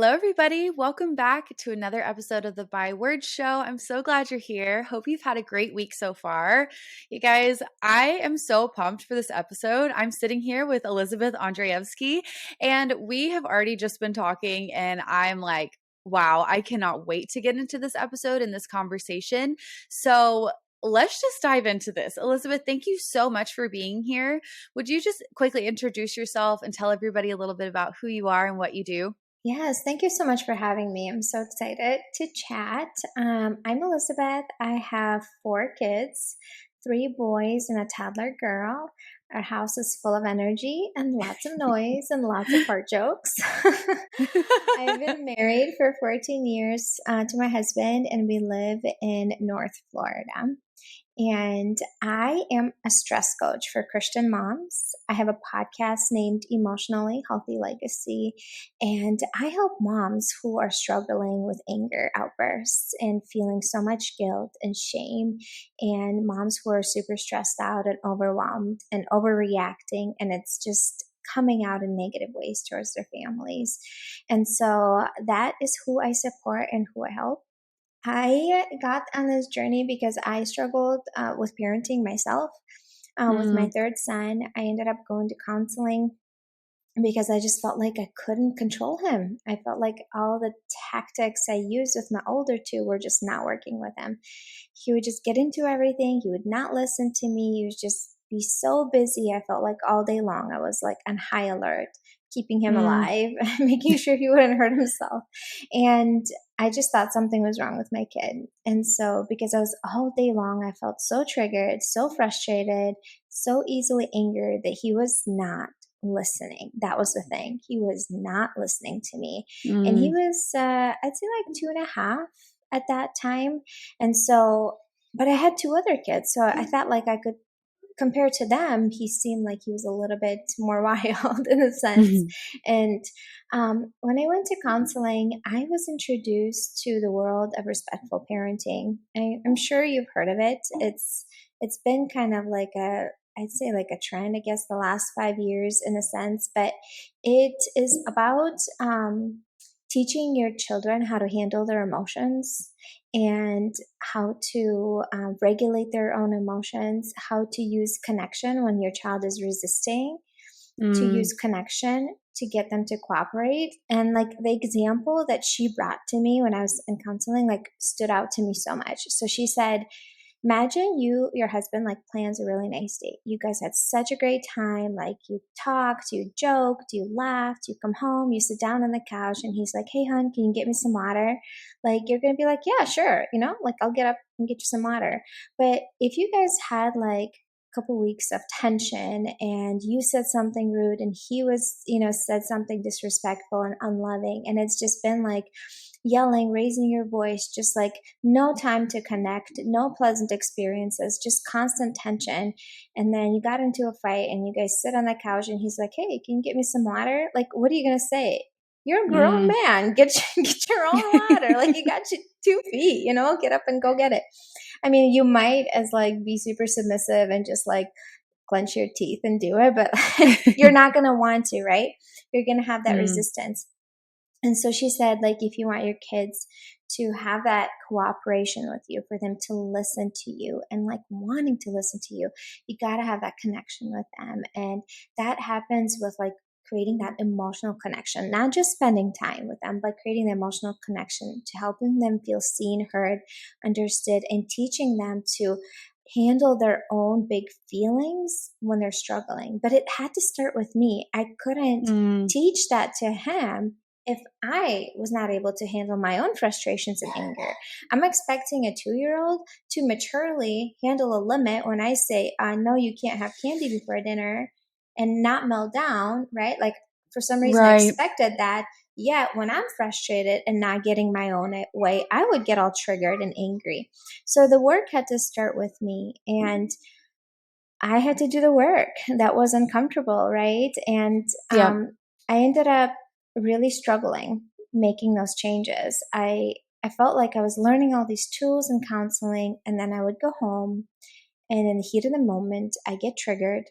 Hello, everybody. Welcome back to another episode of the By Word Show. I'm so glad you're here. Hope you've had a great week so far. You guys, I am so pumped for this episode. I'm sitting here with Elizabeth Andreyevskiy, and we have already just been talking, and I'm like, wow, I cannot wait to get into this episode and this conversation. So let's just dive into this. Elizabeth, thank you so much for being here. Would you just quickly introduce yourself and tell everybody a little bit about who you are and what you do? Yes, thank you so much for having me. I'm so excited to chat. I'm Elizabeth. I have 4 kids, 3 boys and a toddler girl. Our house is full of energy and lots of noise and lots of fart jokes. I've been married for 14 years to my husband, and we live in North Florida. And I am a stress coach for Christian moms. I have a podcast named Emotionally Healthy Legacy, and I help moms who are struggling with anger outbursts and feeling so much guilt and shame, and moms who are super stressed out and overwhelmed and overreacting, and it's just coming out in negative ways towards their families. And so that is who I support and who I help. I got on this journey because I struggled with parenting myself. With my third son, I ended up going to counseling because I just felt like I couldn't control him. I felt like all the tactics I used with my older two were just not working with him. He would just get into everything. He would not listen to me. He would just be so busy. I felt like all day long I was like on high alert, keeping him alive, making sure he wouldn't hurt himself. And I just thought something was wrong with my kid. And so because I was all day long, I felt so triggered, so frustrated, so easily angered that he was not listening. That was the thing. He was not listening to me. And he was, I'd say like 2.5 at that time. And so, but I had 2 other kids. So I thought like I could, compared to them, he seemed like he was a little bit more wild in a sense. And when I went to counseling, I was introduced to the world of respectful parenting. I'm sure you've heard of it. It's been kind of like I'd say like a trend, I guess, the last 5 years in a sense, but it is about teaching your children how to handle their emotions and how to regulate their own emotions, how to use connection when your child is resisting, to use connection to get them to cooperate. And like the example that she brought to me when I was in counseling, like stood out to me so much. So she said, imagine your husband like plans a really nice date. You guys had such a great time. Like you talked, you joked, you laughed, you come home, you sit down on the couch and he's like, hey hon, can you get me some water? Like you're going to be like, yeah, sure. Like I'll get up and get you some water. But if you guys had like a couple weeks of tension and you said something rude and he was, said something disrespectful and unloving, and it's just been like yelling, raising your voice, just like no time to connect, no pleasant experiences, just constant tension. And then you got into a fight and you guys sit on the couch and he's like, hey, can you get me some water? Like, what are you going to say? You're a grown man. Get your own water. Like you got your 2 feet, get up and go get it. I mean, you might as like be super submissive and just like clench your teeth and do it, but you're not going to want to, right? You're going to have that resistance. And so she said, like, if you want your kids to have that cooperation with you, for them to listen to you and like wanting to listen to you, you got to have that connection with them. And that happens with like creating that emotional connection, not just spending time with them, but creating the emotional connection to helping them feel seen, heard, understood, and teaching them to handle their own big feelings when they're struggling. But it had to start with me. I couldn't teach that to him if I was not able to handle my own frustrations and anger. I'm expecting a 2-year-old to maturely handle a limit when I say, no, you can't have candy before dinner, and not melt down, right? Like for some reason I expected that. Yet when I'm frustrated and not getting my own way, I would get all triggered and angry. So the work had to start with me, and I had to do the work. That was uncomfortable, right? And I ended up really struggling making those changes. I felt like I was learning all these tools in counseling, and then I would go home, and in the heat of the moment, I get triggered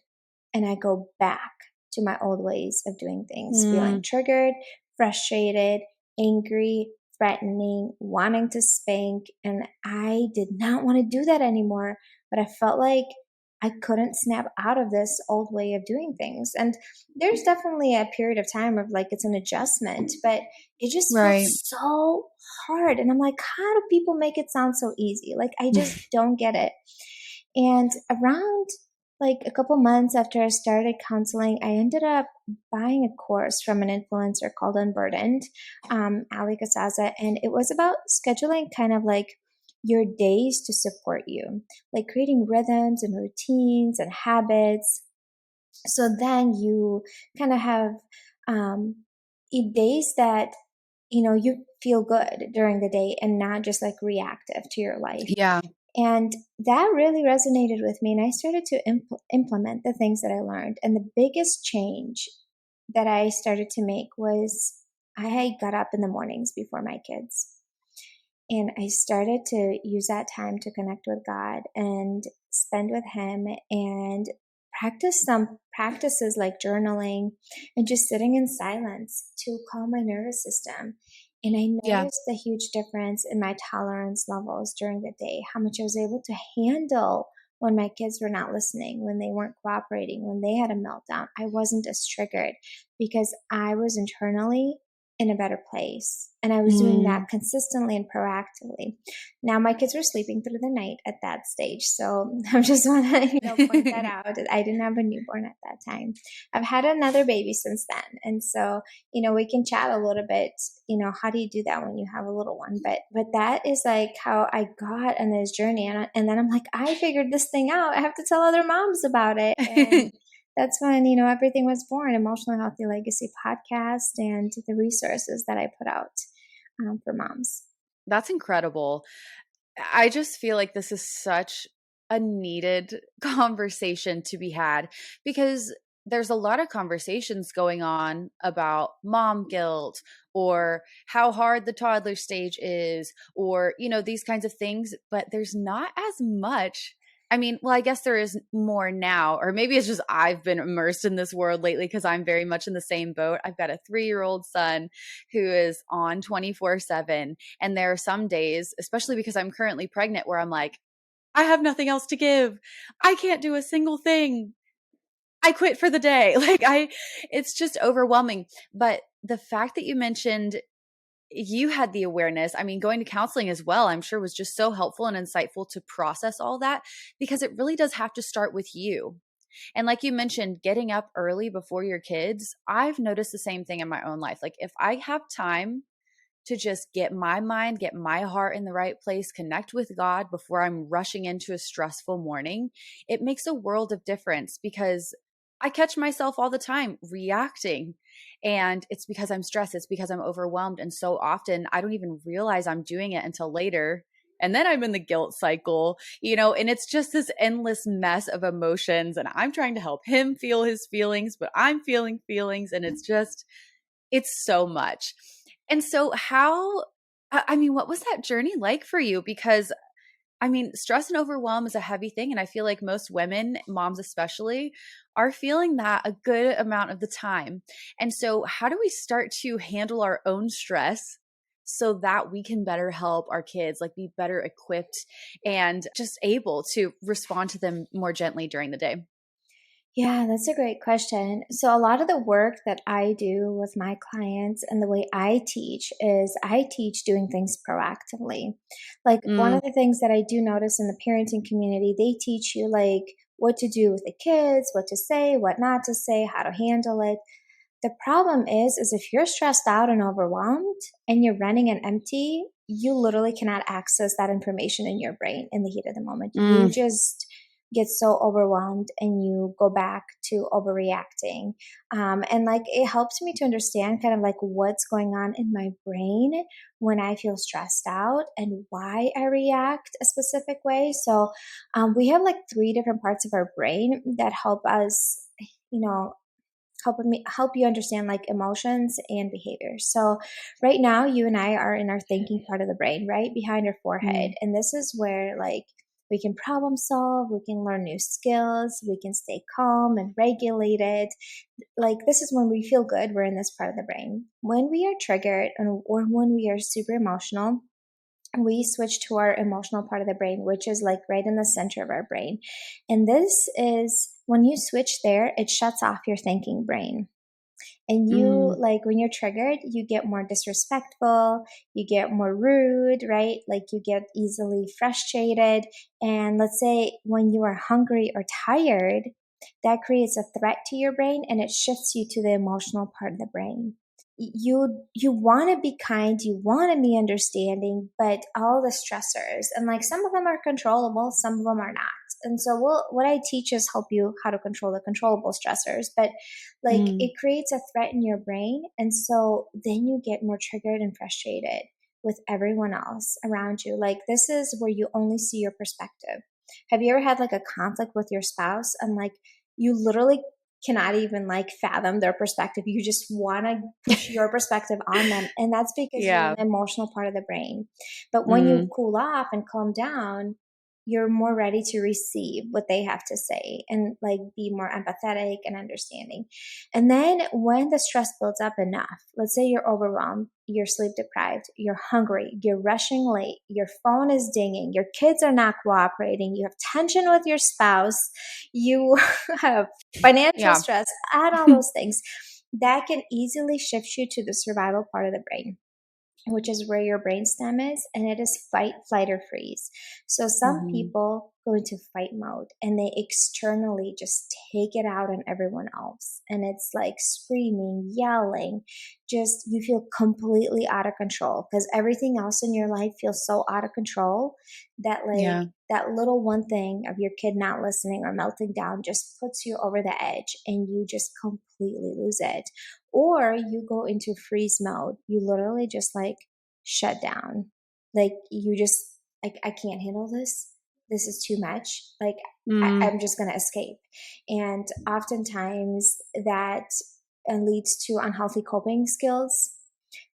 and I go back to my old ways of doing things, feeling triggered, frustrated, angry, threatening, wanting to spank. And I did not want to do that anymore. But I felt like I couldn't snap out of this old way of doing things. And there's definitely a period of time of like it's an adjustment, but it just felt Right. so hard. And I'm like, how do people make it sound so easy? Like, I just don't get it. And around like a couple months after I started counseling, I ended up buying a course from an influencer called Unburdened, Ali Kasaza, and it was about scheduling kind of like your days to support you, like creating rhythms and routines and habits. So then you kind of have days that you feel good during the day and not just like reactive to your life. Yeah. And that really resonated with me. And I started to implement the things that I learned. And the biggest change that I started to make was I got up in the mornings before my kids. And I started to use that time to connect with God and spend with Him and practice some practices like journaling and just sitting in silence to calm my nervous system. And I Yeah. noticed a huge difference in my tolerance levels during the day, how much I was able to handle when my kids were not listening, when they weren't cooperating, when they had a meltdown. I wasn't as triggered because I was internally in a better place. And I was doing that Mm. consistently and proactively. Now my kids were sleeping through the night at that stage. So I just want to, point that out. I didn't have a newborn at that time. I've had another baby since then. And so, we can chat a little bit, how do you do that when you have a little one? But that is like how I got on this journey. And then I'm like, I figured this thing out. I have to tell other moms about it. And that's when everything was born: Emotional Healthy Legacy podcast and the resources that I put out for moms. That's incredible. I just feel like this is such a needed conversation to be had because there's a lot of conversations going on about mom guilt or how hard the toddler stage is or, these kinds of things, but there's not as much. I mean, well, I guess there is more now, or maybe it's just I've been immersed in this world lately because I'm very much in the same boat. I've got a 3-year-old son who is on 24/7. And there are some days, especially because I'm currently pregnant, where I'm like, I have nothing else to give. I can't do a single thing. I quit for the day. It's just overwhelming. But the fact that you mentioned you had the awareness, I mean, going to counseling as well, I'm sure was just so helpful and insightful to process all that because it really does have to start with you. And like you mentioned, getting up early before your kids, I've noticed the same thing in my own life. Like if I have time to just get my mind, get my heart in the right place, connect with God before I'm rushing into a stressful morning, it makes a world of difference because I catch myself all the time reacting. And it's because I'm stressed, it's because I'm overwhelmed. And so often I don't even realize I'm doing it until later. And then I'm in the guilt cycle, and it's just this endless mess of emotions. And I'm trying to help him feel his feelings, but I'm feeling feelings. And it's so much. And so I mean, what was that journey like for you? Because I mean, stress and overwhelm is a heavy thing. And I feel like most women, moms especially, are feeling that a good amount of the time. And so, how do we start to handle our own stress so that we can better help our kids, like be better equipped and just able to respond to them more gently during the day? Yeah, that's a great question. So, a lot of the work that I do with my clients and the way I teach is I teach doing things proactively. Like, one Mm. of the things that I do notice in the parenting community, they teach you like what to do with the kids, what to say, what not to say, how to handle it. The problem is if you're stressed out and overwhelmed and you're running on empty, you literally cannot access that information in your brain in the heat of the moment. You Mm. just get so overwhelmed and you go back to overreacting. And like it helps me to understand kind of like what's going on in my brain when I feel stressed out and why I react a specific way. So we have like 3 different parts of our brain that help us, you know, help you understand like emotions and behaviors. So right now you and I are in our thinking part of the brain, right behind our forehead, Mm. and this is where like We can problem solve, we can learn new skills, we can stay calm and regulated. Like, this is when we feel good, we're in this part of the brain. When we are triggered or when we are super emotional, we switch to our emotional part of the brain, which is like right in the center of our brain. And this is when you switch there, it shuts off your thinking brain. And you, Mm. like, when you're triggered, you get more disrespectful, you get more rude, right? Like, you get easily frustrated. And let's say when you are hungry or tired, that creates a threat to your brain and it shifts you to the emotional part of the brain. You want to be kind, you want to be understanding, but all the stressors, and like some of them are controllable, some of them are not. And so what I teach is help you how to control the controllable stressors, but like Mm. it creates a threat in your brain. And so then you get more triggered and frustrated with everyone else around you. Like, this is where you only see your perspective. Have you ever had like a conflict with your spouse and like you literally cannot even like fathom their perspective? You just want to push your perspective on them. And that's because you're in Yeah. the emotional part of the brain. But when you Mm. cool off and calm down, you're more ready to receive what they have to say and like be more empathetic and understanding. And then when the stress builds up enough, let's say you're overwhelmed, you're sleep deprived, you're hungry, you're rushing late, your phone is dinging, your kids are not cooperating, you have tension with your spouse, you have financial Yeah. stress, add all those things, that can easily shift you to the survival part of the brain, which is where your brainstem is, and it is fight, flight, or freeze. So some Mhm. people go into fight mode and they externally just take it out on everyone else. And it's like screaming, yelling, just you feel completely out of control because everything else in your life feels so out of control that like Yeah. that little one thing of your kid not listening or melting down just puts you over the edge and you just completely lose it. Or you go into freeze mode. You literally just like shut down. Like, you just like, I can't handle this. This is too much. Like, Mm. I'm just going to escape. And oftentimes that leads to unhealthy coping skills.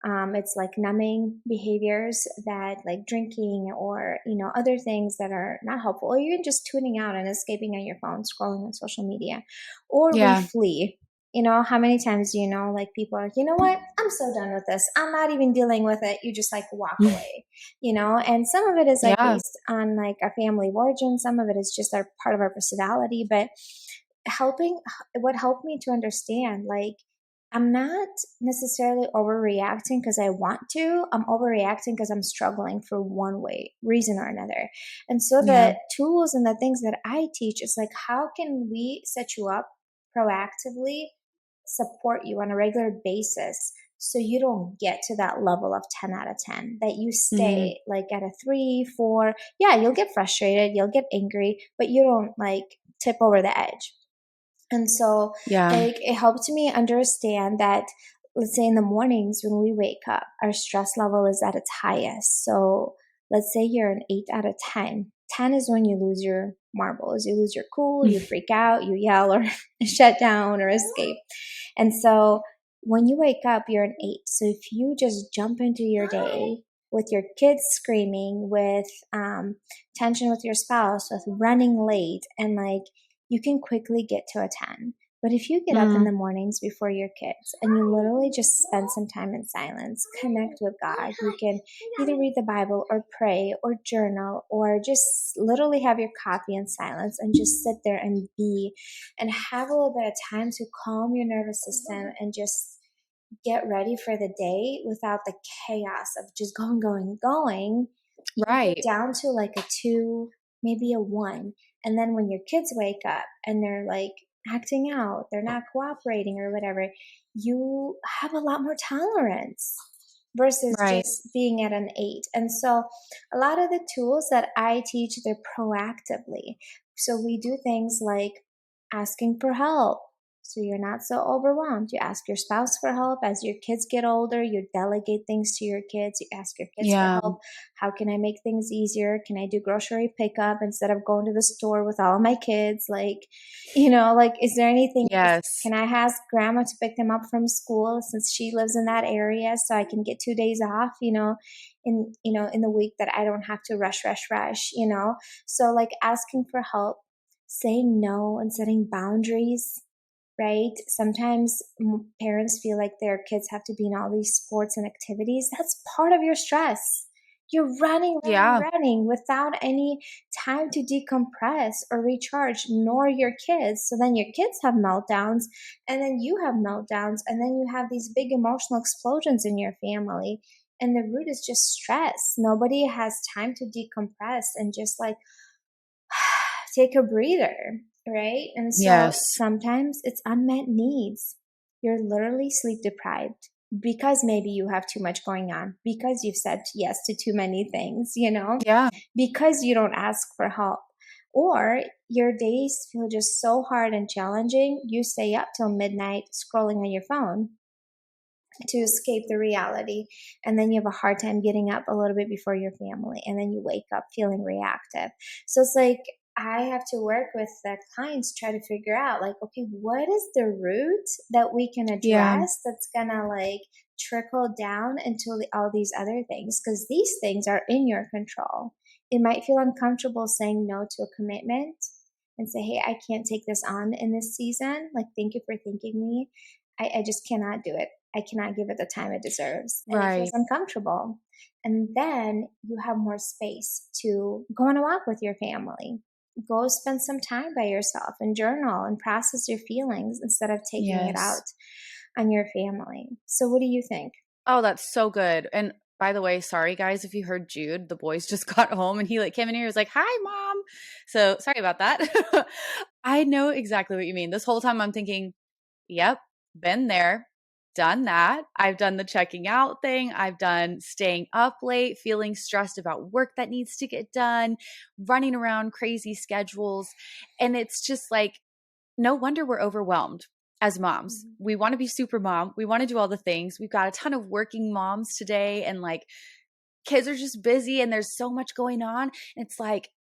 It's like numbing behaviors that like drinking or, other things that are not helpful, or even just tuning out and escaping on your phone, scrolling on social media, or we Yeah. flee. How many times do like people are like, you know what? I'm so done with this. I'm not even dealing with it. You just like walk away, and some of it is like Yeah. based on like our family of origin. Some of it is just our part of our personality, but helping, what helped me to understand, like, I'm not necessarily overreacting because I want to. I'm overreacting because I'm struggling for one reason or another. And so Yeah. the tools and the things that I teach is like, how can we set you up proactively, support you on a regular basis so you don't get to that level of 10 out of 10, that you Mm. stay like at a 3, 4. Yeah, you'll get frustrated, you'll get angry, but you don't like tip over the edge. And so, Yeah. like, it helped me understand that, let's say in the mornings when we wake up, our stress level is at its highest. So, let's say you're an 8 out of 10. 10 is when you lose your marbles, you lose your cool, you freak out, you yell or shut down or escape. And so, when you wake up, you're an 8. So, if you just jump into your day with your kids screaming, with tension with your spouse, with running late, and like, you can quickly get to a 10. But if you get up in Mm. the mornings before your kids and you literally just spend some time in silence, connect with God, you can either read the Bible or pray or journal or just literally have your coffee in silence and just sit there and be and have a little bit of time to calm your nervous system and just get ready for the day without the chaos of just going, going, going. You get Right. down to like a 2, maybe a 1. And then when your kids wake up and they're like acting out, they're not cooperating or whatever, you have a lot more tolerance versus Right. just being at an 8. And so a lot of the tools that I teach, they're proactively. So we do things like asking for help, So you're not so overwhelmed. You ask your spouse for help. As your kids get older, you delegate things to your kids. You ask your kids for Yeah. help. How can I make things easier? Can I do grocery pickup instead of going to the store with all of my kids? Like, is there anything? Yes. Can I ask grandma to pick them up from school since she lives in that area so I can get 2 days off, in the week that I don't have to rush. So like asking for help, saying no and setting boundaries, right? Sometimes parents feel like their kids have to be in all these sports and activities. That's part of your stress. You're running, running, Yeah. running without any time to decompress or recharge, nor your kids. So then your kids have meltdowns, and then you have meltdowns, and then you have these big emotional explosions in your family. And the root is just stress. Nobody has time to decompress and just like take a breather, right? And so Yes. sometimes it's unmet needs. You're literally sleep deprived because maybe you have too much going on, because you've said yes to too many things, Yeah. because you don't ask for help. Or your days feel just so hard and challenging, you stay up till midnight scrolling on your phone to escape the reality. And then you have a hard time getting up a little bit before your family. And then you wake up feeling reactive. So it's like, I have to work with the clients, try to figure out like, okay, what is the root that we can Yeah. address that's gonna like trickle down into all these other things? Because these things are in your control. It might feel uncomfortable saying no to a commitment and say, hey, I can't take this on in this season. Like, thank you for thinking me. I just cannot do it. I cannot give it the time it deserves. And it feels Right. uncomfortable. And then you have more space to go on a walk with your family. Go spend some time by yourself and journal and process your feelings instead of taking it out Yes. on your family. So, what do you think? Oh, that's so good. And by the way, sorry guys if you heard Jude. The boys just got home and he like came in here and was like, "Hi, mom." So sorry about that. I know exactly what you mean. This whole time I'm thinking, yep, been there, done that. I've done the checking out thing. I've done staying up late, feeling stressed about work that needs to get done, running around crazy schedules. And it's just like, no wonder we're overwhelmed as moms. Mhm. We want to be super mom. We want to do all the things. We've got a ton of working moms today, and like kids are just busy and there's so much going on. It's like,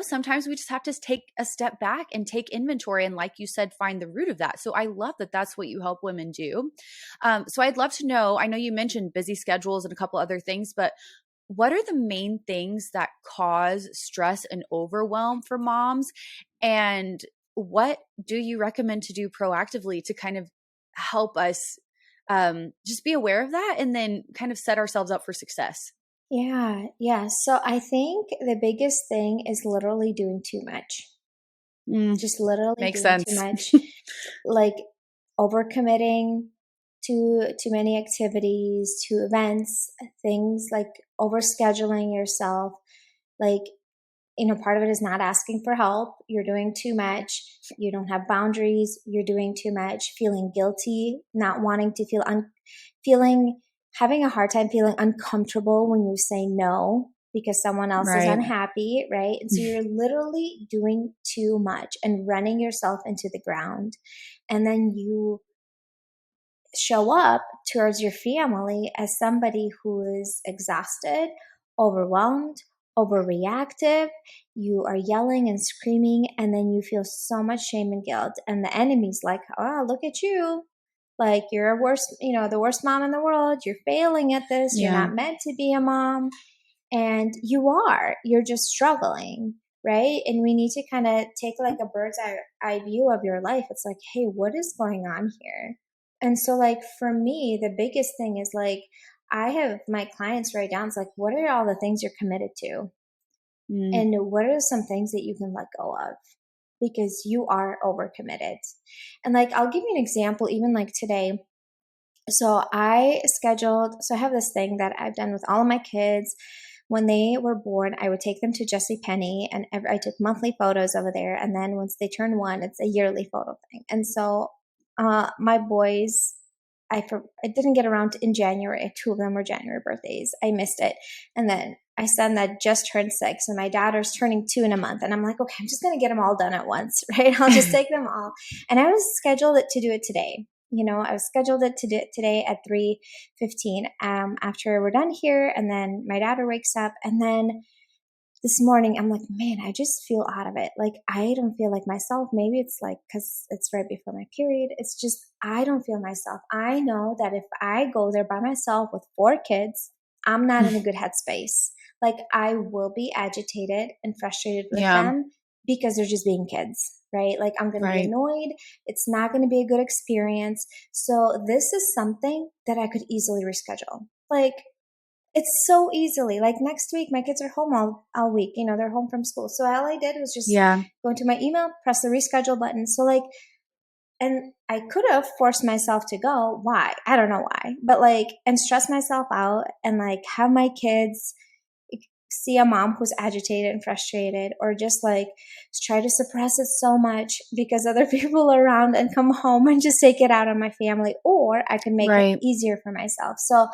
sometimes we just have to take a step back and take inventory. And like you said, find the root of that. So I love that that's what you help women do. So I'd love to know, I know you mentioned busy schedules and a couple other things, but what are the main things that cause stress and overwhelm for moms? And what do you recommend to do proactively to kind of help us just be aware of that and then kind of set ourselves up for success? Yeah, yeah. So I think the biggest thing is literally doing too much. Mm, Just literally makes doing too sense. much, like overcommitting to too many activities, to events, things like overscheduling yourself. Like, part of it is not asking for help. You're doing too much. You don't have boundaries. You're doing too much. Feeling guilty, not wanting to feeling, having a hard time feeling uncomfortable when you say no because someone else is Right. unhappy, right? And so you're literally doing too much and running yourself into the ground. And then you show up towards your family as somebody who is exhausted, overwhelmed, overreactive. You are yelling and screaming, and then you feel so much shame and guilt. And the enemy's like, oh, look at you. Like, you're the worst mom in the world. You're failing at this. You're Yeah. not meant to be a mom. And you're just struggling. Right. And we need to kind of take like a bird's eye view of your life. It's like, hey, what is going on here? And so, like, for me, the biggest thing is like, I have my clients write down, it's like, what are all the things you're committed to? Mm, And what are some things that you can let go of? Because you are overcommitted. And like, I'll give you an example, even like today. So I have this thing that I've done with all of my kids. When they were born, I would take them to Jesse Penney, and I took monthly photos over there. And then once they turn one, it's a yearly photo thing. And so my boys, I didn't get around to, in January. Two of them were January birthdays. I missed it. And then my son that just turned 6 and my daughter's turning 2 in a month. And I'm like, okay, I'm just going to get them all done at once, right? I'll just take them all. And I was scheduled it to do it today. I was scheduled it to do it today at 3:15 after we're done here. And then my daughter wakes up, and then this morning I'm like, man, I just feel out of it. Like, I don't feel like myself. Maybe it's like, cause it's right before my period. It's just, I don't feel myself. I know that if I go there by myself with 4 kids, I'm not in a good headspace. Like, I will be agitated and frustrated with Yeah. them because they're just being kids, right? Like, I'm going to be Right. annoyed. It's not going to be a good experience. So this is something that I could easily reschedule. Like, it's so easily. Like, next week, my kids are home all week. They're home from school. So all I did was just Yeah. go into my email, press the reschedule button. So like, and I could have forced myself to go. Why? I don't know why. But like, and stress myself out and like have my kids see a mom who's agitated and frustrated, or just like try to suppress it so much because other people are around, and come home and just take it out on my family. Or I can make it Right. easier for myself. So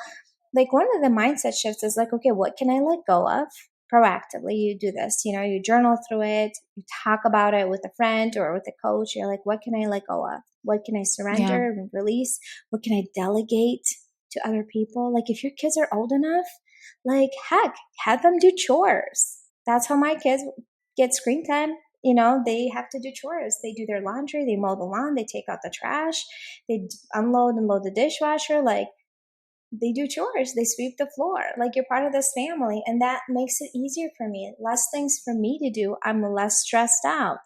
like, one of the mindset shifts is like, okay, what can I let go of proactively? You do this, you journal through it, you talk about it with a friend or with a coach. You're like, what can I let go of? What can I Yeah. surrender and release? What can I delegate to other people? Like, if your kids are old enough, like, heck, have them do chores. That's how my kids get screen time. They have to do chores. They do their laundry, they mow the lawn, they take out the trash, they unload and load the dishwasher. Like, they do chores, they sweep the floor. Like, you're part of this family, and that makes it easier for me. Less things for me to do. I'm less stressed out,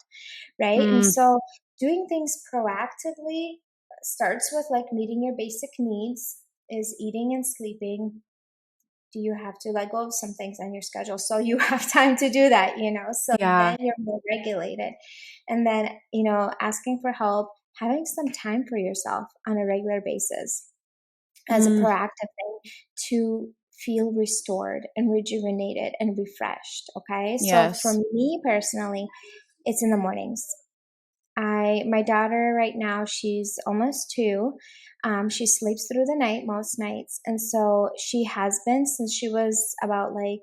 right? And Mm. so doing things proactively starts with like meeting your basic needs, is eating and sleeping. Do you have to let go of some things on your schedule so you have time to do that, so Yeah. then you're more regulated. And then, asking for help, having some time for yourself on a regular basis as a Mm. proactive thing to feel restored and rejuvenated and refreshed. Okay. So for Yes. me personally, it's in the mornings. My daughter right now, she's almost 2. She sleeps through the night most nights. And so she has been since she was about like,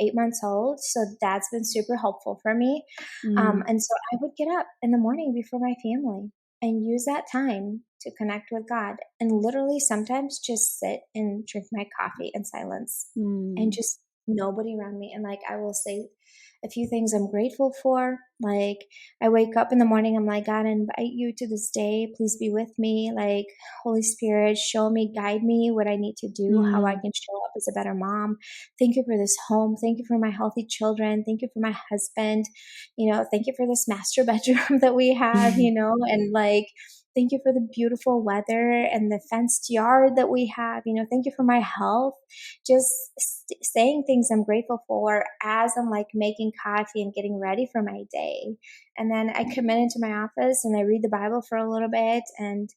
8 months old. So that's been super helpful for me. Mm. And so I would get up in the morning before my family and use that time to connect with God, and literally sometimes just sit and drink my coffee in silence and Mm. just nobody around me. And like, I will say a few things I'm grateful for. Like, I wake up in the morning, I'm like, God, I invite you to this day. Please be with me. Like, Holy Spirit, show me, guide me what I need to do, how I Mm. can show up as a better mom. Thank you for this home. Thank you for my healthy children. Thank you for my husband. Thank you for this master bedroom that we have, and like, thank you for the beautiful weather and the fenced yard that we have. Thank you for my health. Just saying things I'm grateful for as I'm like making coffee and getting ready for my day. And then I come into my office and I read the Bible for a little bit, and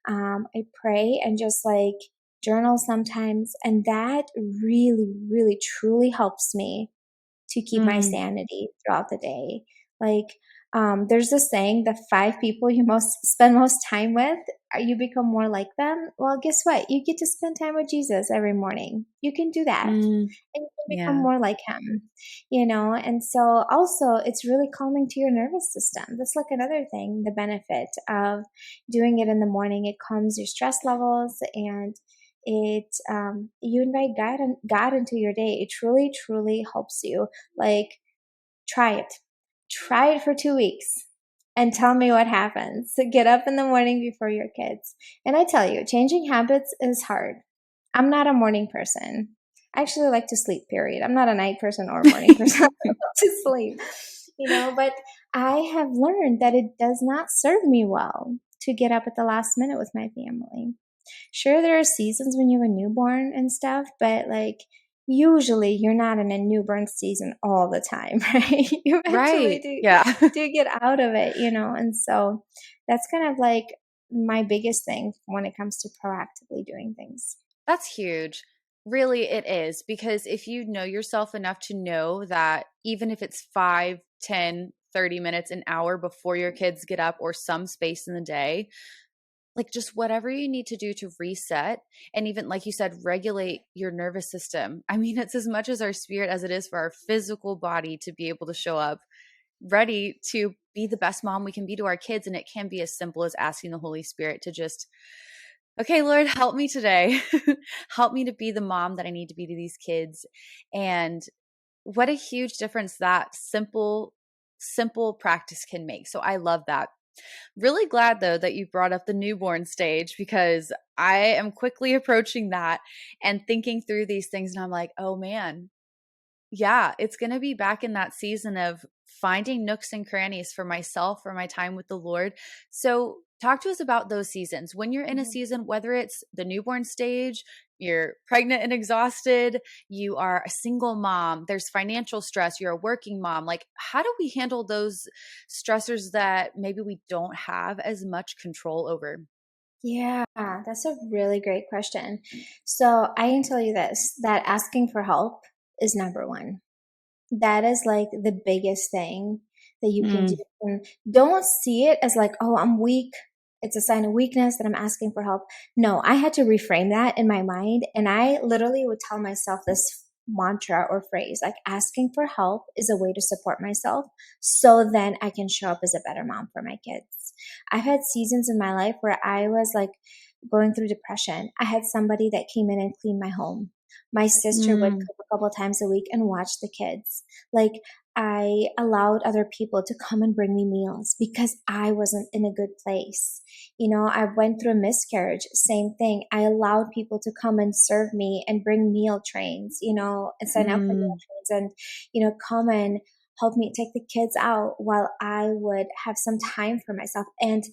I pray and just like journal sometimes. And that really, really, truly helps me to keep my Mm. sanity throughout the day. Like, there's this saying, the 5 people you spend most time with, you become more like them. Well, guess what? You get to spend time with Jesus every morning. You can do that. Mm. And you can become Yeah. more like him. And so also it's really calming to your nervous system. That's like another thing, the benefit of doing it in the morning. It calms your stress levels, and you invite God into your day. It truly, truly helps you. Like, try it. Try it for 2 weeks and tell me what happens. So get up in the morning before your kids. And I tell you, changing habits is hard. I'm not a morning person. I actually like to sleep, period. I'm not a night person or a morning person. I love to sleep, but I have learned that it does not serve me well to get up at the last minute with my family. Sure, there are seasons when you have a newborn and stuff, but like, usually you're not in a newborn season all the time, right? You eventually Right. do Yeah. do get out of it. And so that's kind of like my biggest thing when it comes to proactively doing things. That's huge. Really, it is. Because if you know yourself enough to know that even if it's 5, 10, 30 minutes, an hour before your kids get up or some space in the day, like just whatever you need to do to reset and even like you said regulate your nervous system. I mean, it's as much as our spirit as it is for our physical body to be able to show up ready to be the best mom we can be to our kids. And it can be as simple as asking the Holy Spirit to just, okay, Lord, help me today. Help me to be the mom that I need to be to these kids. And what a huge difference that simple practice can make. So I love that. Really glad though that you brought up the newborn stage, because I am quickly approaching that and thinking through these things. And I'm like, oh man, yeah, it's going to be back in that season of finding nooks and crannies for myself, for my time with the Lord. So, talk to us about those seasons. When you're in a Mhm. season, whether it's the newborn stage, you're pregnant and exhausted, you are a single mom, there's financial stress, you're a working mom. Like, how do we handle those stressors that maybe we don't have as much control over? Yeah, that's a really great question. So I can tell you this, that asking for help is number one. That is like the biggest thing that you can do. Mm, And don't see it as like, oh, I'm weak. It's a sign of weakness that I'm asking for help. No, I had to reframe that in my mind. And I literally would tell myself this mantra or phrase like, asking for help is a way to support myself so then I can show up as a better mom for my kids. I've had seasons in my life where I was like going through depression. I had somebody that came in and cleaned my home. My sister would mm, come a couple times a week and watch the kids. Like, I allowed other people to come and bring me meals because I wasn't in a good place. You know, I went through a miscarriage, same thing. I allowed people to come and serve me and bring meal trains, you know, and sign up for meal mm, trains and, you know, come and help me take the kids out while I would have some time for myself. And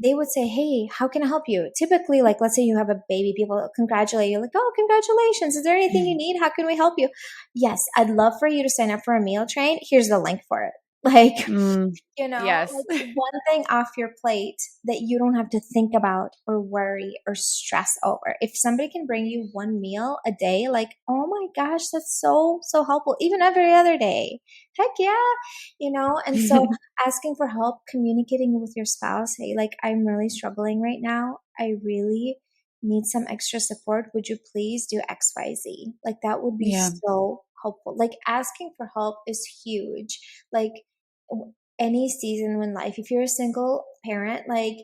they would say, hey, how can I help you? Typically, like, let's say you have a baby, people congratulate you, like, oh, congratulations. Is there anything you need? How can we help you? Yes, I'd love for you to sign up for a meal train. Here's the link for it. Like, mm. you know, Yes. like one thing off your plate that you don't have to think about or worry or stress over. If somebody can bring you one meal a day, like, oh my gosh, that's so, so helpful. Even every other day. Heck yeah. You know, and so asking for help, communicating with your spouse, hey, like, I'm really struggling right now. I really need some extra support. Would you please do XYZ? Like, that would be Yeah. so helpful. Like, asking for help is huge. Like, any season in life, if you're a single parent, like,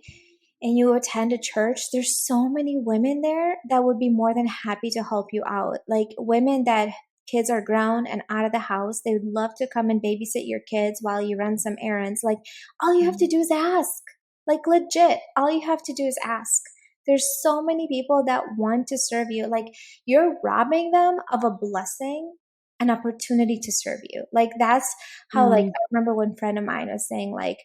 and you attend a church, there's so many women there that would be more than happy to help you out. Like, women that kids are grown and out of the house, they would love to come and babysit your kids while you run some errands. Like, all you have to do is ask. Like, legit, all you have to do is ask. There's so many people that want to serve you. Like, you're robbing them of a blessing, an opportunity to serve you. Like, that's how, like, Mm, I remember one friend of mine was saying, like,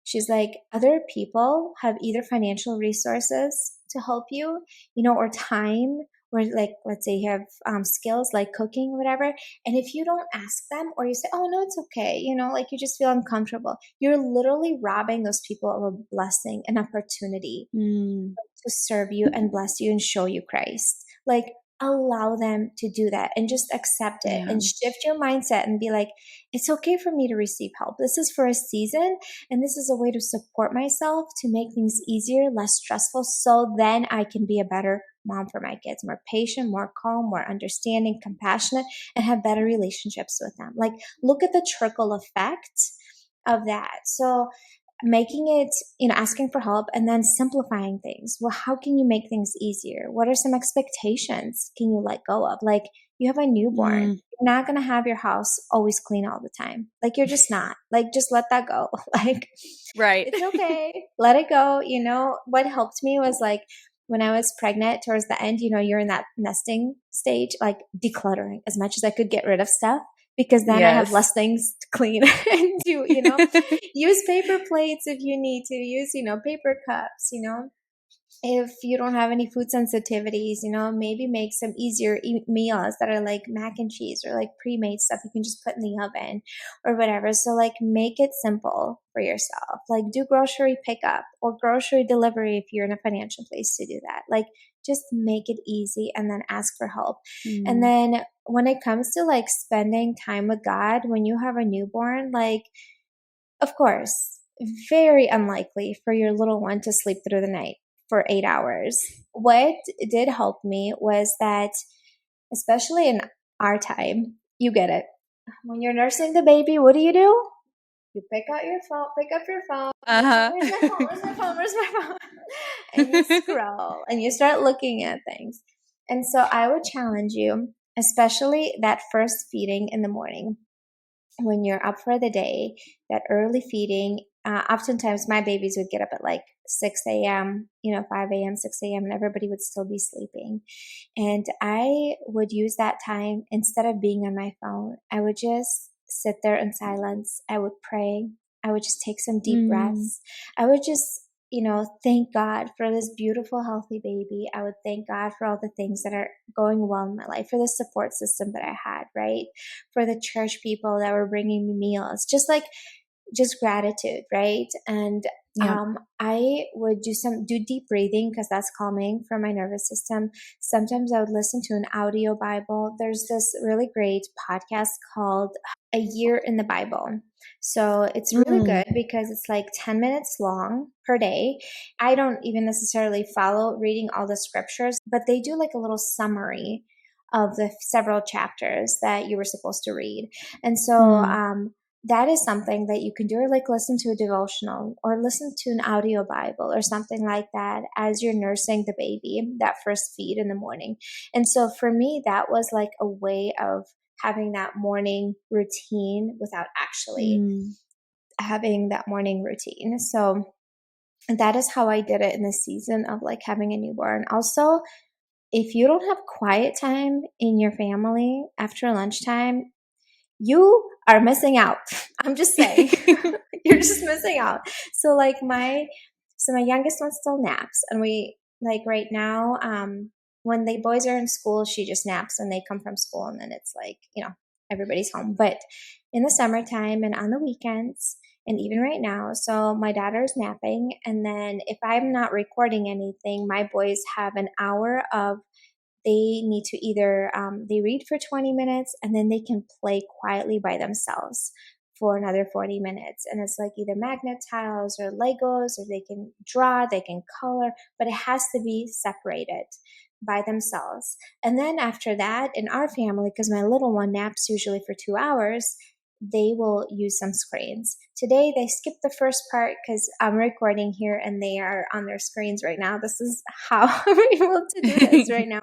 she's like, other people have either financial resources to help you, you know, or time, or like, let's say you have skills like cooking, whatever. And if you don't ask them, or you say, oh, no, it's okay, you know, like you just feel uncomfortable, you're literally robbing those people of a blessing, an opportunity mm. to serve you and bless you and show you Christ. Like, allow them to do that and just accept it Yeah. and shift your mindset and be like, it's okay for me to receive help. This is for a season, and this is a way to support myself, to make things easier, less stressful, so then I can be a better mom for my kids, more patient, more calm, more understanding, compassionate, and have better relationships with them. Like, look at the trickle effect of that. So, making it, you know, asking for help and then simplifying things. Well, how can you make things easier? What are some expectations can you let go of? Like, you have a newborn. Mm. You're not going to have your house always clean all the time. Like, you're just not. Like, just let that go. Like, Right. it's okay. Let it go. You know, what helped me was like, when I was pregnant towards the end, you know, you're in that nesting stage, like decluttering as much as I could, get rid of stuff, because then I have Yes. less things to clean and do, you know. Use paper plates if you need to, use, you know, paper cups, you know, if you don't have any food sensitivities, you know, maybe make some easier meals that are like mac and cheese or like pre-made stuff you can just put in the oven or whatever. So, like, make it simple for yourself. Like, do grocery pickup or grocery delivery if you're in a financial place to do that. Like, just make it easy and then ask for help. And Mm, then when it comes to like spending time with God when you have a newborn, like, of course, very unlikely for your little one to sleep through the night. for 8 hours. What did help me was that, especially in our time, you get it. When you're nursing the baby, what do? You pick out your phone, pick up your phone. Uh-huh. Where's my phone? Where's my phone? Where's my phone? And you scroll and you start looking at things. And so I would challenge you, especially that first feeding in the morning when you're up for the day, that early feeding. Oftentimes my babies would get up at like 6 a.m., 5 a.m., 6 a.m., and everybody would still be sleeping. And I would use that time instead of being on my phone. I would just sit there in silence. I would pray. I would just take some deep Mm. breaths. I would just, thank God for this beautiful, healthy baby. I would thank God for all the things that are going well in my life, for the support system that I had, right? For the church people that were bringing me meals, just gratitude, right? And Yeah. I would do deep breathing because that's calming for my nervous system. Sometimes I would listen to an audio Bible. There's this really great podcast called A Year in the Bible. So it's really Mm. good because it's like 10 minutes long per day. I don't even necessarily follow reading all the scriptures, but they do like a little summary of the several chapters that you were supposed to read. And so Mm. that is something that you can do, or like listen to a devotional or listen to an audio Bible or something like that as you're nursing the baby, that first feed in the morning. And so for me, that was like a way of having that morning routine without actually Mm. having that morning routine. So that is how I did it in the season of like having a newborn. Also, if you don't have quiet time in your family after lunchtime, you are missing out. I'm just saying. You're just missing out. So my youngest one still naps, and we like right now, when the boys are in school, she just naps when they come from school, and then it's like, everybody's home. But in the summertime and on the weekends, and even right now, so my daughter's napping, and then if I'm not recording anything, my boys have an hour of, they need to either they read for 20 minutes and then they can play quietly by themselves for another 40 minutes, and it's like either magnet tiles or legos, or they can draw, they can color, but it has to be separated by themselves. And then after that, in our family, because my little one naps usually for 2 hours, they will use some screens. Today they skipped the first part because I'm recording here and they are on their screens right now. This is how I'm able to do this right now.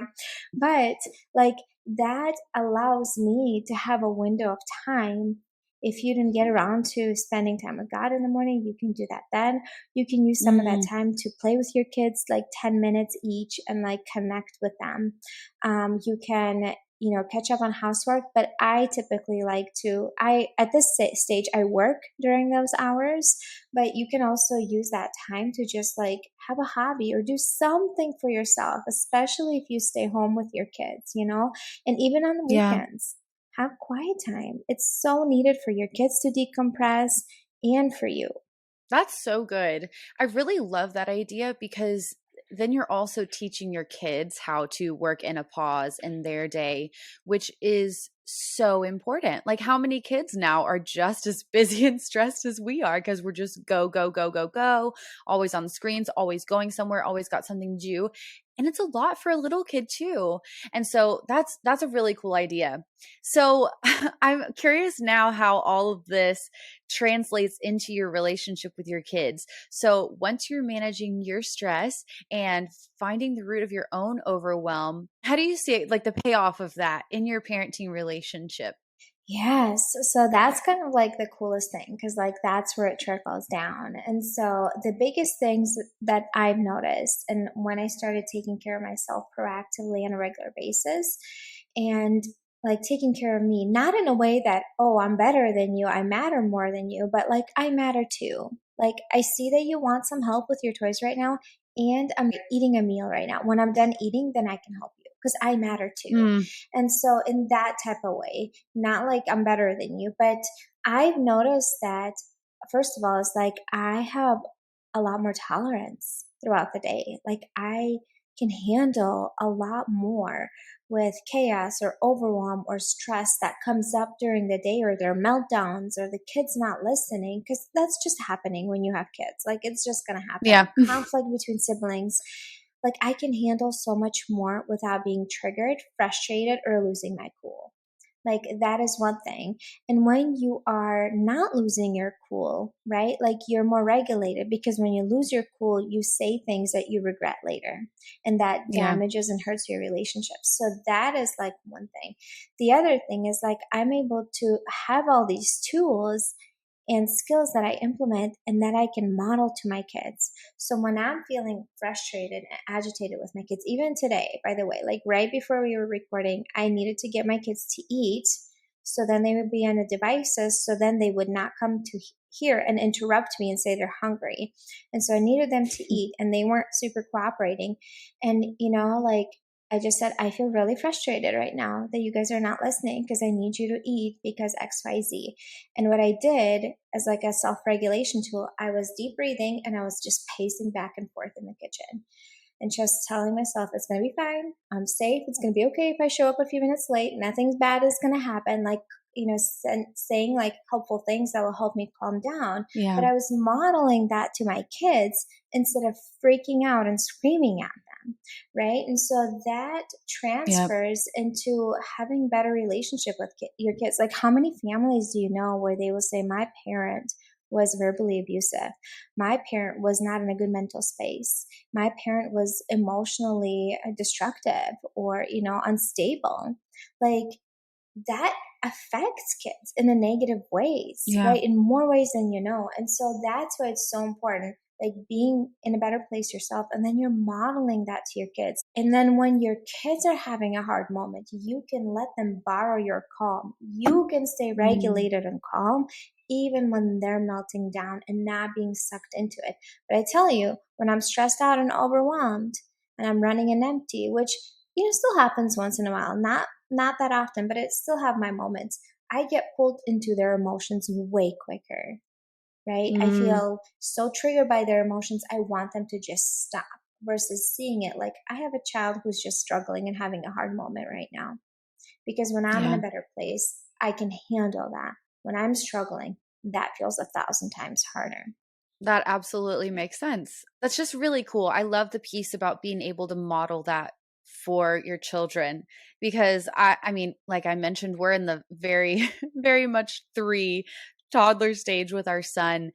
But like that allows me to have a window of time. If you didn't get around to spending time with God in the morning, you can do that then. You can use some of that Mm. time to play with your kids, like 10 minutes each, and like connect with them. You can, catch up on housework, but I typically like to, at this stage, I work during those hours, but you can also use that time to just like have a hobby or do something for yourself, especially if you stay home with your kids, and even on the Yeah. weekends, have quiet time. It's so needed for your kids to decompress and for you. That's so good. I really love that idea because then you're also teaching your kids how to work in a pause in their day, which is so important. Like, how many kids now are just as busy and stressed as we are because we're just go, go, go, go, go, always on the screens, always going somewhere, always got something to do. And it's a lot for a little kid too. And so that's a really cool idea. So I'm curious now how all of this translates into your relationship with your kids. So once you're managing your stress and finding the root of your own overwhelm, how do you see it, like the payoff of that in your parenting relationship? Yes. So that's kind of like the coolest thing because, like, that's where it trickles down. And so, the biggest things that I've noticed, and when I started taking care of myself proactively on a regular basis, and like taking care of me, not in a way that, oh, I'm better than you, I matter more than you, but like, I matter too. Like, I see that you want some help with your toys right now, and I'm eating a meal right now. When I'm done eating, then I can help you because I matter too. Mm. And so, in that type of way, not like I'm better than you, but I've noticed that, first of all, it's like I have a lot more tolerance throughout the day. Like, I can handle a lot more with chaos or overwhelm or stress that comes up during the day, or their meltdowns, or the kids not listening, because that's just happening when you have kids. Like, it's just going to happen. Yeah. Conflict between siblings. Like, I can handle so much more without being triggered, frustrated, or losing my cool. Like, that is one thing. And when you are not losing your cool, right? Like, you're more regulated, because when you lose your cool, you say things that you regret later, and that Yeah. damages and hurts your relationships. So that is like one thing. The other thing is, like, I'm able to have all these tools and skills that I implement and that I can model to my kids. So when I'm feeling frustrated and agitated with my kids, even today, by the way, like right before we were recording, I needed to get my kids to eat. So then they would be on the devices. So then they would not come to here and interrupt me and say they're hungry. And so I needed them to eat, and they weren't super cooperating. And, like, I just said, I feel really frustrated right now that you guys are not listening, because I need you to eat because XYZ. And what I did as like a self-regulation tool, I was deep breathing, and I was just pacing back and forth in the kitchen and just telling myself, it's going to be fine. I'm safe. It's going to be okay if I show up a few minutes late. Nothing bad is going to happen. Like, saying like helpful things that will help me calm down. Yeah. But I was modeling that to my kids instead of freaking out and screaming at them. Right. And so that Yep. transfers into having better relationship with your kids. Like, how many families do you know where they will say, my parent was verbally abusive, my parent was not in a good mental space, my parent was emotionally destructive, or unstable? Like, that affects kids in a negative ways, Yeah. right? In more ways than you know. And so that's why it's so important, like being in a better place yourself, and then you're modeling that to your kids. And then when your kids are having a hard moment, you can let them borrow your calm. You can stay Mm. regulated and calm even when they're melting down and not being sucked into it. But I tell you, when I'm stressed out and overwhelmed and I'm running an empty, which still happens once in a while, not that often, but it still have my moments. I get pulled into their emotions way quicker, right? I Mm. feel so triggered by their emotions. I want them to just stop, versus seeing it like, I have a child who's just struggling and having a hard moment right now. Because when I'm in a Yeah. better place, I can handle that. When I'm struggling, that feels 1,000 times harder. That absolutely makes sense. That's just really cool. I love the piece about being able to model that for your children, because I mean, like I mentioned, we're in the very very much 3 toddler stage with our son,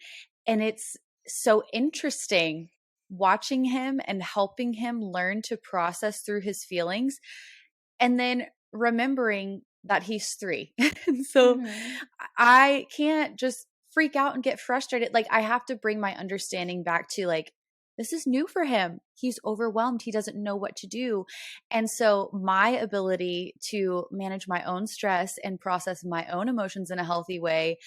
and it's so interesting watching him and helping him learn to process through his feelings, and then remembering that he's 3. And so Mm-hmm. I can't just freak out and get frustrated. Like, I have to bring my understanding back to, like, this is new for him. He's overwhelmed. He doesn't know what to do. And so my ability to manage my own stress and process my own emotions in a healthy way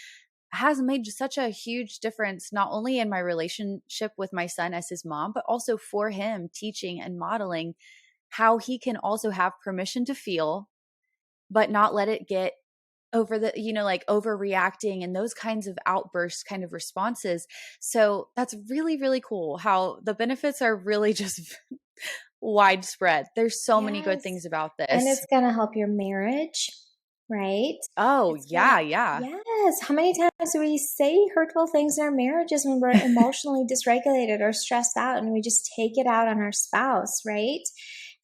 has made such a huge difference, not only in my relationship with my son as his mom, but also for him, teaching and modeling how he can also have permission to feel, but not let it get over the, like overreacting and those kinds of outbursts, kind of responses. So that's really, really cool how the benefits are really just widespread. There's so many good Yes. things about And this. it's going to help your marriage, right? Oh, It's yeah, gonna, yeah. yes. How many times do we say hurtful things in our marriages when we're emotionally dysregulated or stressed out, and we just take it out on our spouse, right?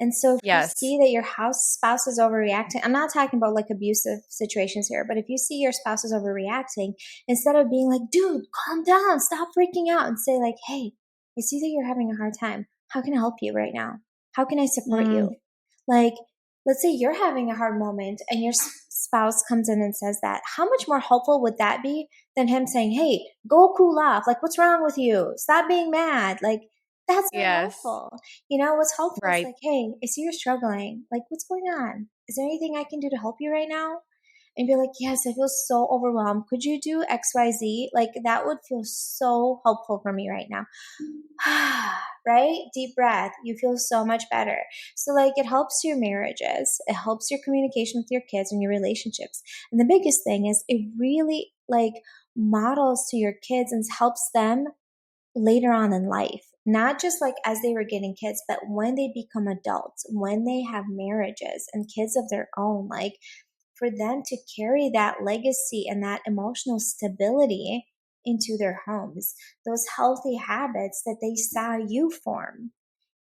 And so if you Yes. see that your spouse is overreacting, I'm not talking about like abusive situations here, but if you see your spouse is overreacting, instead of being like, dude, calm down, stop freaking out, and say like, hey, I see that you're having a hard time. How can I help you right now? How can I support Mm, you? Like, let's say you're having a hard moment and your spouse comes in and says that. How much more helpful would that be than him saying, hey, go cool off? Like, what's wrong with you? Stop being mad. Like, that's not yes. helpful. What's helpful is Right. like, hey, I see you're struggling. Like, what's going on? Is there anything I can do to help you right now? And be like, yes, I feel so overwhelmed. Could you do XYZ? Like, that would feel so helpful for me right now. Right? Deep breath. You feel so much better. So, like, it helps your marriages, it helps your communication with your kids and your relationships. And the biggest thing is, it really like models to your kids and helps them later on in life. not just like as they were getting kids, but when they become adults, when they have marriages and kids of their own, like for them to carry that legacy and that emotional stability into their homes, those healthy habits that they saw you form.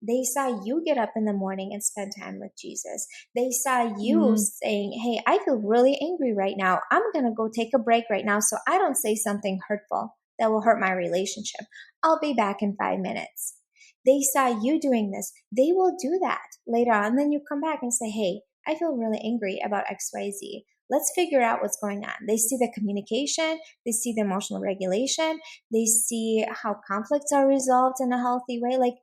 They saw you get up in the morning and spend time with Jesus. They saw you Mm, saying, hey, I feel really angry right now. I'm going to go take a break right now so I don't say something hurtful that will hurt my relationship. I'll be back in 5 minutes. They saw you doing this. They will do that later on. And then you come back and say, hey, I feel really angry about XYZ. Let's figure out what's going on. They see the communication, they see the emotional regulation, they see how conflicts are resolved in a healthy way. Like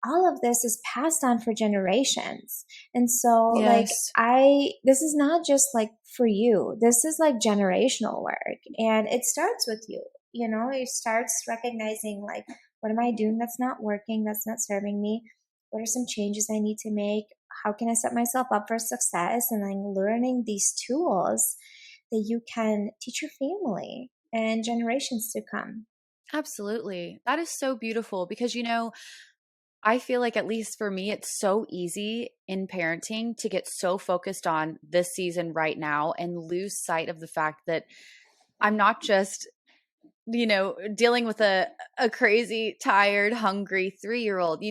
all of this is passed on for generations. And so like yes. this is not just like for you. This is like generational work. And it starts with you. You know, it starts recognizing like, what am I doing that's not working, that's not serving me? What are some changes I need to make? How can I set myself up for success? And then learning these tools that you can teach your family and generations to come. Absolutely. That is so beautiful because, I feel like, at least for me, it's so easy in parenting to get so focused on this season right now and lose sight of the fact that I'm not just, dealing with a crazy, tired, hungry 3-year-old.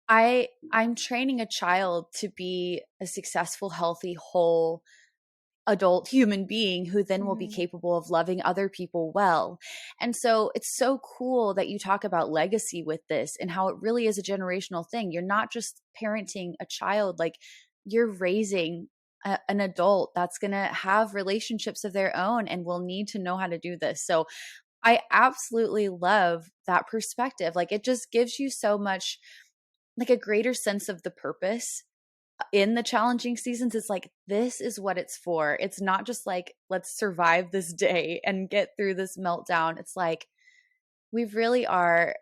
I'm training a child to be a successful, healthy, whole adult human being who then will be Mm-hmm. capable of loving other people well. And so it's so cool that you talk about legacy with this and how it really is a generational thing. You're not just parenting a child, like you're raising an adult that's going to have relationships of their own and will need to know how to do this. So I absolutely love that perspective. Like it just gives you so much, like a greater sense of the purpose in the challenging seasons. It's like, this is what it's for. It's not just like, let's survive this day and get through this meltdown. It's like, we really are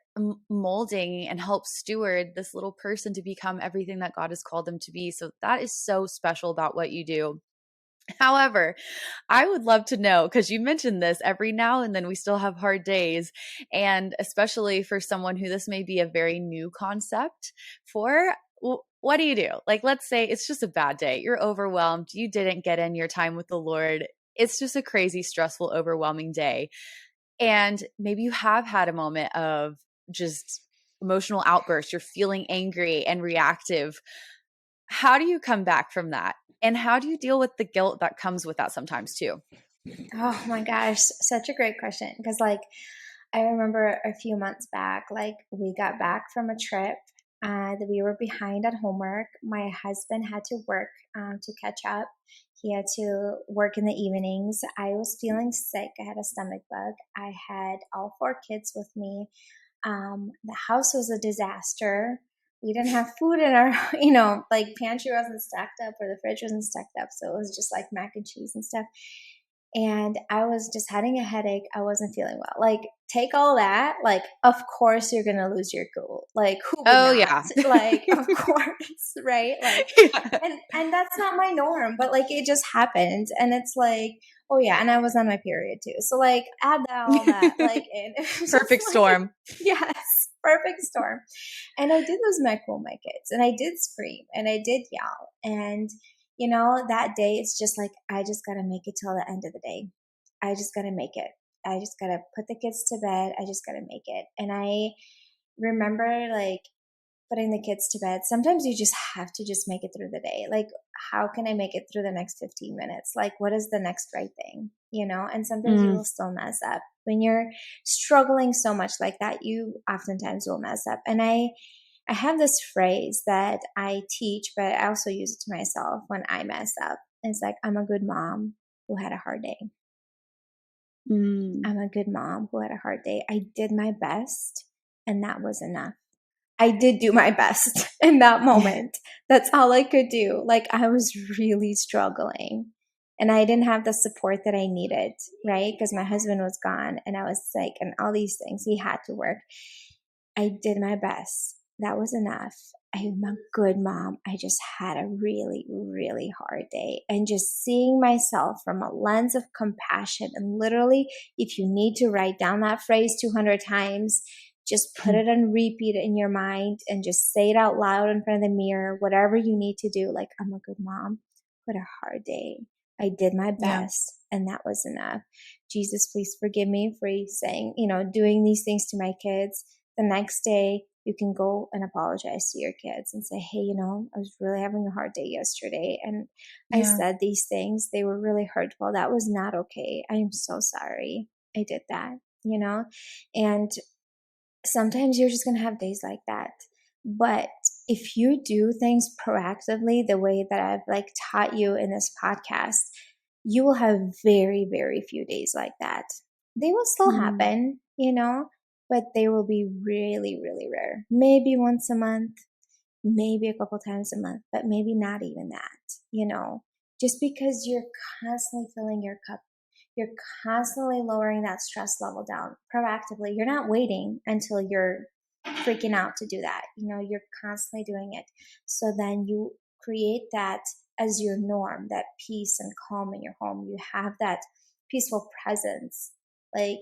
molding and help steward this little person to become everything that God has called them to be. So that is so special about what you do. However, I would love to know, because you mentioned this, every now and then we still have hard days. And especially for someone who this may be a very new concept for, what do you do? Like, let's say it's just a bad day. You're overwhelmed. You didn't get in your time with the Lord. It's just a crazy, stressful, overwhelming day. And maybe you have had a moment of just emotional outburst. You're feeling angry and reactive. How do you come back from that? And how do you deal with the guilt that comes with that sometimes too? Oh my gosh, such a great question. Because, like, I remember a few months back, like, we got back from a trip and we were behind on homework. My husband had to work to catch up. He had to work in the evenings. I was feeling sick. I had a stomach bug. I had all four kids with me. The house was a disaster. We didn't have food in our, like pantry wasn't stacked up or the fridge wasn't stacked up. So it was just like mac and cheese and stuff. And I was just having a headache. I wasn't feeling well. Like, take all that. Like, of course you're gonna lose your cool. Like, who would Oh, not? yeah. Like, of course, right? Like, Yeah. and that's not my norm, but like it just happened. And it's like, oh yeah, and I was on my period too. So like add that all that like in. It was just Perfect like, storm. yes, perfect storm. And I did lose my cool, my kids, and I did scream and I did yell. And that day it's just like, I just got to make it till the end of the day. I just got to make it. I just got to put the kids to bed. I just got to make it. And I remember like putting the kids to bed. Sometimes you just have to just make it through the day. Like, how can I make it through the next 15 minutes? Like, what is the next right thing? And sometimes you Mm, will still mess up. When you're struggling so much like that, you oftentimes will mess up. And I have this phrase that I teach, but I also use it to myself when I mess up. It's like, I'm a good mom who had a hard day. mm. I'm a good mom who had a hard day. I did my best, and that was enough. I did do my best in that moment. That's all I could do. Like, I was really struggling and I didn't have the support that I needed, right? Because my husband was gone and I was sick and all these things. He had to work. I did my best. That was enough. I'm a good mom. I just had a really, really hard day. And just seeing myself from a lens of compassion. And literally, if you need to write down that phrase 200 times, Just put it on repeat in your mind and just say it out loud in front of the mirror, whatever you need to do. Like, I'm a good mom, but a hard day. I did my Yeah. best, and that was enough. Jesus, please forgive me for saying, doing these things to my kids. The next day, you can go and apologize to your kids and say, hey, I was really having a hard day yesterday, and I Yeah. said these things. They were really hurtful. That was not okay. I am so sorry I did that. And sometimes you're just going to have days like that. But if you do things proactively, the way that I've taught you in this podcast, you will have very, very few days like that. They will still Mm. happen, but they will be really, really rare. Maybe once a month, maybe a couple times a month, but maybe not even that, just because you're constantly filling your cup. You're constantly lowering that stress level down proactively. You're not waiting until you're freaking out to do that. You're constantly doing it. So then you create that as your norm, that peace and calm in your home. You have that peaceful presence, like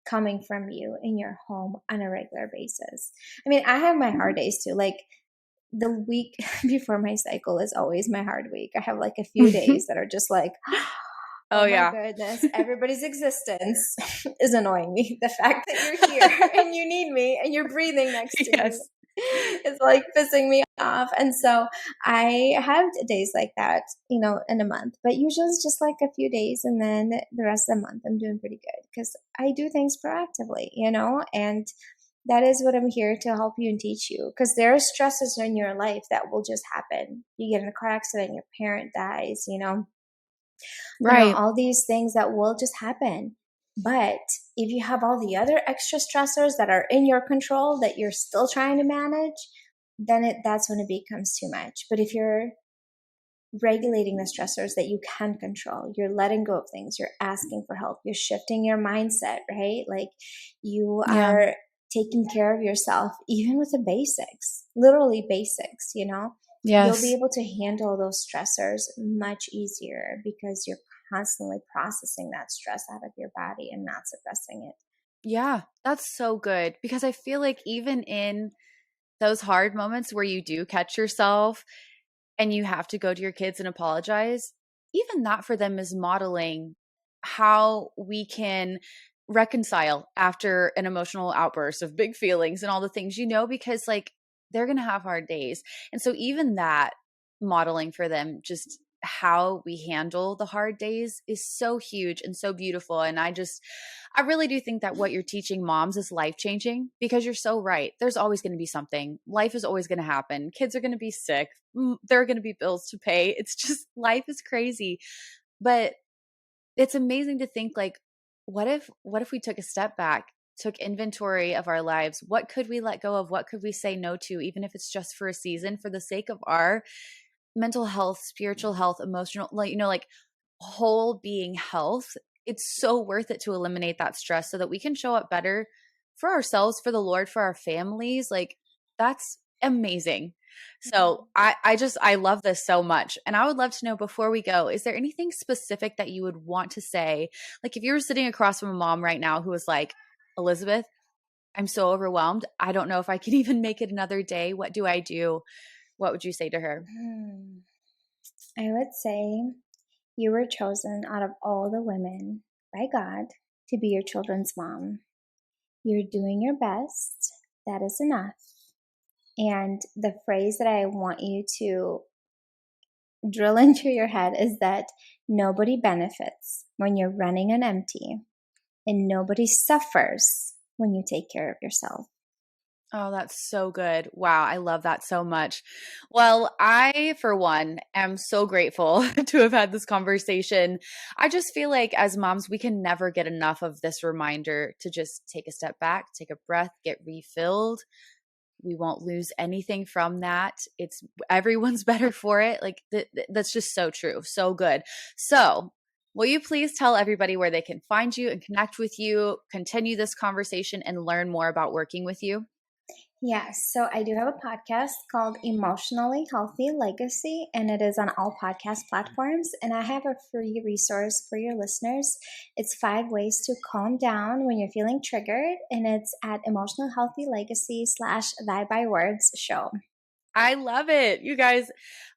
coming from you in your home on a regular basis. I mean, I have my hard days too. Like the week before my cycle is always my hard week. I have a few days that are just like, Oh oh my yeah. goodness, everybody's existence is annoying me. The fact that you're here and you need me and you're breathing next to me Yes. is pissing me off. And so I have days like that, in a month, but usually it's just a few days. And then the rest of the month, I'm doing pretty good because I do things proactively, and that is what I'm here to help you and teach you, because there are stresses in your life that will just happen. You get in a car accident, your parent dies, Right. all these things that will just happen. But if you have all the other extra stressors that are in your control that you're still trying to manage, then that's when it becomes too much. But if you're regulating the stressors that you can control, you're letting go of things, you're asking for help, you're shifting your mindset, right? You Yeah. are taking care of yourself, even with the basics, literally basics, you'll be Yes. able to handle those stressors much easier because you're constantly processing that stress out of your body and not suppressing it. Yeah. That's so good because I feel like even in those hard moments where you do catch yourself and you have to go to your kids and apologize, even that for them is modeling how we can reconcile after an emotional outburst of big feelings and all the things, because they're going to have hard days. And so even that modeling for them, just how we handle the hard days is so huge and so beautiful. And I really do think that what you're teaching moms is life changing because you're so right. There's always going to be something. Life is always going to happen. Kids are going to be sick. There are going to be bills to pay. It's just life is crazy. But it's amazing to think what if we took a step back, took inventory of our lives? What could we let go of? What could we say no to, even if it's just for a season, for the sake of our mental health, spiritual health, emotional, whole being health? It's so worth it to eliminate that stress so that we can show up better for ourselves, for the Lord, for our families. That's amazing. So I love this so much. And I would love to know, before we go, is there anything specific that you would want to say? Like if you were sitting across from a mom right now who was like, Elizabeth, I'm so overwhelmed. I don't know if I can even make it another day. What do I do? What would you say to her? I would say you were chosen out of all the women by God to be your children's mom. You're doing your best. That is enough. And the phrase that I want you to drill into your head is that nobody benefits when you're running on empty, and nobody suffers when you take care of yourself. Oh, that's so good. Wow, I love that so much. Well, I, for one, am so grateful to have had this conversation. I just feel like as moms, we can never get enough of this reminder to just take a step back, take a breath, get refilled. We won't lose anything from that. It's everyone's better for it. That's just so true. So good. So, will you please tell everybody where they can find you and connect with you, continue this conversation, and learn more about working with you? Yes, so I do have a podcast called Emotionally Healthy Legacy, and it is on all podcast platforms. And I have a free resource for your listeners. It's 5 ways to calm down when you're feeling triggered, and it's at Emotional Healthy Legacy slash Thy by Words show. I love it. You guys,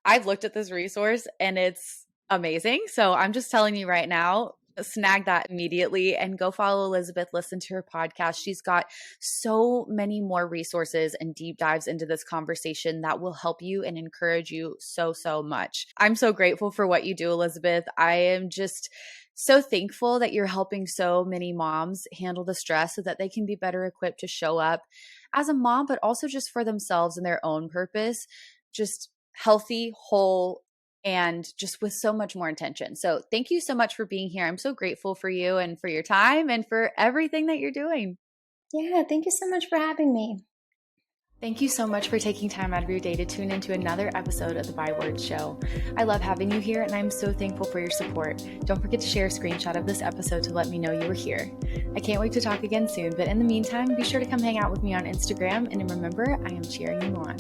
I've looked at this resource and it's amazing. So I'm just telling you right now, snag that immediately and go follow Elizabeth. Listen to her podcast. She's got so many more resources and deep dives into this conversation that will help you and encourage you so, so much. I'm so grateful for what you do, Elizabeth. I am just so thankful that you're helping so many moms handle the stress so that they can be better equipped to show up as a mom, but also just for themselves and their own purpose, just healthy, whole, and just with so much more intention. So thank you so much for being here. I'm so grateful for you and for your time and for everything that you're doing. Yeah, thank you so much for having me. Thank you so much for taking time out of your day to tune into another episode of the By Words Show. I love having you here and I'm so thankful for your support. Don't forget to share a screenshot of this episode to let me know you were here. I can't wait to talk again soon, but in the meantime, be sure to come hang out with me on Instagram and remember, I am cheering you on.